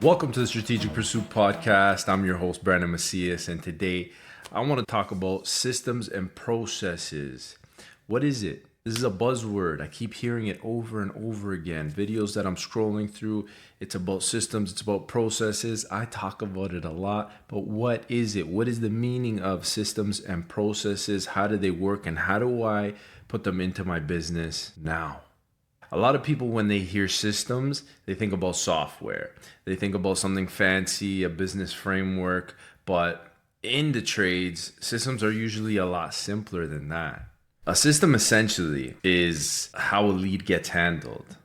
Welcome to the Strategic Pursuit Podcast. I'm your host, Brandon Macias, and today I want to talk about systems and processes. What is it? This is a buzzword. I keep hearing it over and over again. Videos that I'm scrolling through, it's about systems, it's about processes. I talk about it a lot, but what is it? What is the meaning of systems and processes? How do they work, and how do I put them into my business now? A lot of people, when they hear systems, they think about software. They think about something fancy, a business framework, but in the trades, systems are usually a lot simpler than that. A system essentially is how a lead gets handled.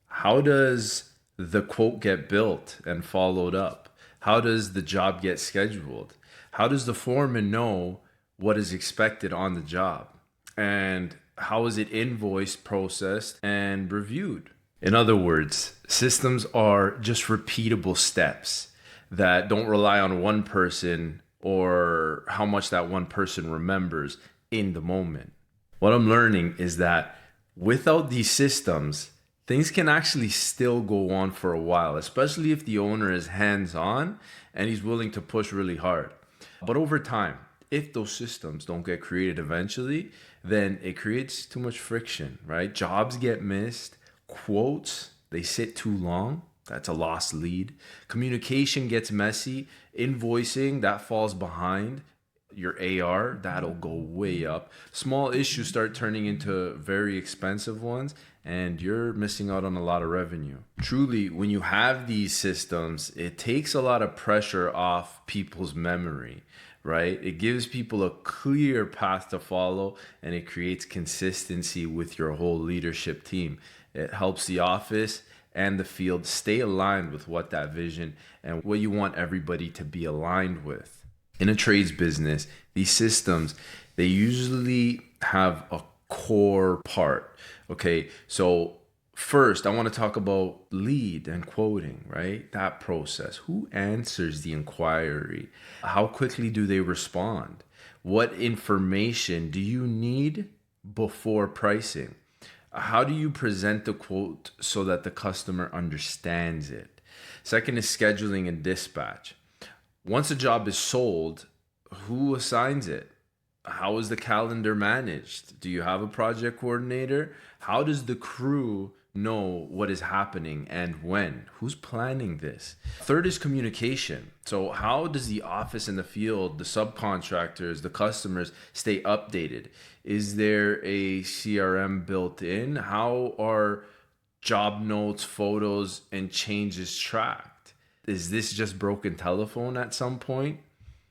How does the quote get built and followed up? How does the job get scheduled? How does the foreman know what is expected on the job? And how is it invoiced, processed, and reviewed? In other words, systems are just repeatable steps that don't rely on one person or how much that one person remembers in the moment. What I'm learning is that without these systems, things can actually still go on for a while, especially if the owner is hands-on and he's willing to push really hard. But over time, if those systems don't get created eventually, then it creates too much friction, right? Jobs get missed, quotes, they sit too long. That's a lost lead. Communication gets messy. Invoicing, that falls behind. Your AR, that'll go way up. Small issues start turning into very expensive ones, and you're missing out on a lot of revenue. Truly, when you have these systems, it takes a lot of pressure off people's memory, right? It gives people a clear path to follow, and it creates consistency with your whole leadership team. It helps the office and the field stay aligned with what that vision and what you want everybody to be aligned with. In a trades business, these systems, they usually have a core part. Okay, so first, I want to talk about lead and quoting, right? That process. Who answers the inquiry? How quickly do they respond? What information do you need before pricing? How do you present the quote so that the customer understands it? Second is scheduling and dispatch. Once a job is sold, who assigns it? How is the calendar managed? Do you have a project coordinator? How does the crew know what is happening and when? Who's planning this? Third is communication. So how does the office and the field, the subcontractors, the customers stay updated? Is there a CRM built in? How are job notes, photos, and changes tracked? Is this just broken telephone at some point?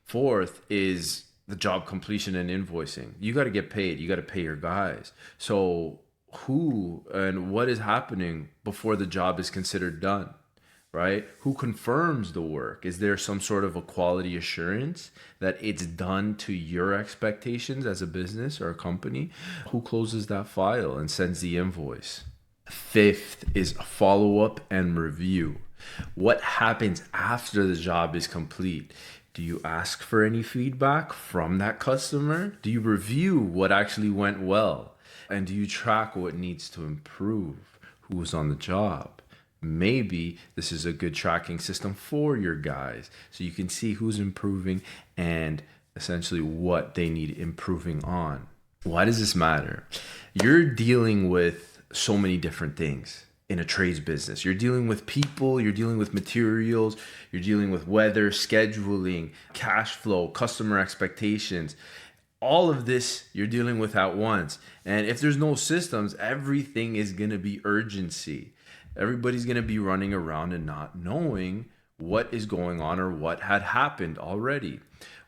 Fourth is the job completion and invoicing. You got to get paid. You got to pay your guys. So who and what is happening before the job is considered done, right? Who confirms the work? Is there some sort of a quality assurance that it's done to your expectations as a business or a company? Who closes that file and sends the invoice? Fifth is follow-up and review. What happens after the job is complete? Do you ask for any feedback from that customer? Do you review what actually went well? And do you track what needs to improve? Who was on the job? Maybe this is a good tracking system for your guys so you can see who's improving and essentially what they need improving on. Why does this matter? You're dealing with so many different things in a trades business. You're dealing with people, you're dealing with materials, you're dealing with weather, scheduling, cash flow, customer expectations. All of this you're dealing with at once. And if there's no systems, everything is going to be urgency. Everybody's going to be running around and not knowing what is going on or what had happened already.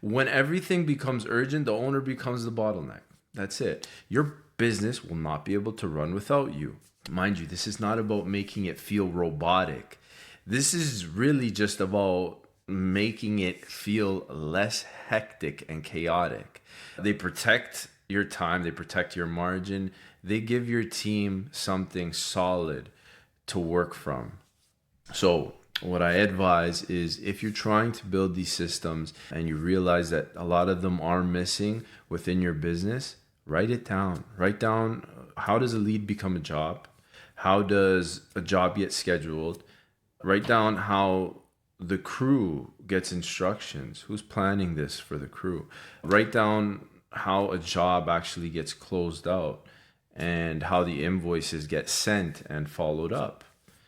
When everything becomes urgent, the owner becomes the bottleneck. That's it. Your business will not be able to run without you. Mind you, this is not about making it feel robotic. This is really just about making it feel less hectic and chaotic. They protect your time, they protect your margin, they give your team something solid to work from. So what I advise is if you're trying to build these systems and you realize that a lot of them are missing within your business, write it down. Write down, how does a lead become a job? How does a job get scheduled? Write down how the crew gets instructions. Who's planning this for the crew? Write down how a job actually gets closed out and how the invoices get sent and followed up.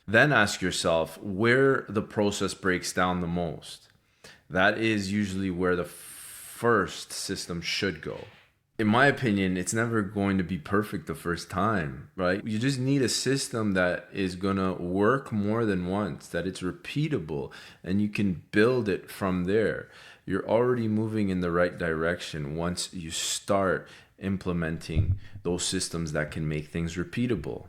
Then ask yourself where the process breaks down the most. That is usually where the first system should go. In my opinion, it's never going to be perfect the first time, right? You just need a system that is going to work more than once, that it's repeatable, and you can build it from there. You're already moving in the right direction once you start implementing those systems that can make things repeatable.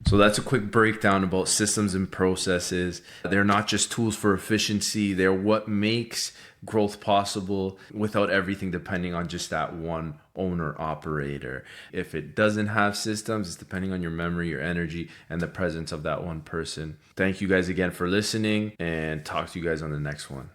So that's a quick breakdown about systems and processes. They're not just tools for efficiency, they're what makes growth possible without everything depending on just that one owner operator. If it doesn't have systems, it's depending on your memory, your energy, and the presence of that one person. Thank you guys again for listening, and talk to you guys on the next one.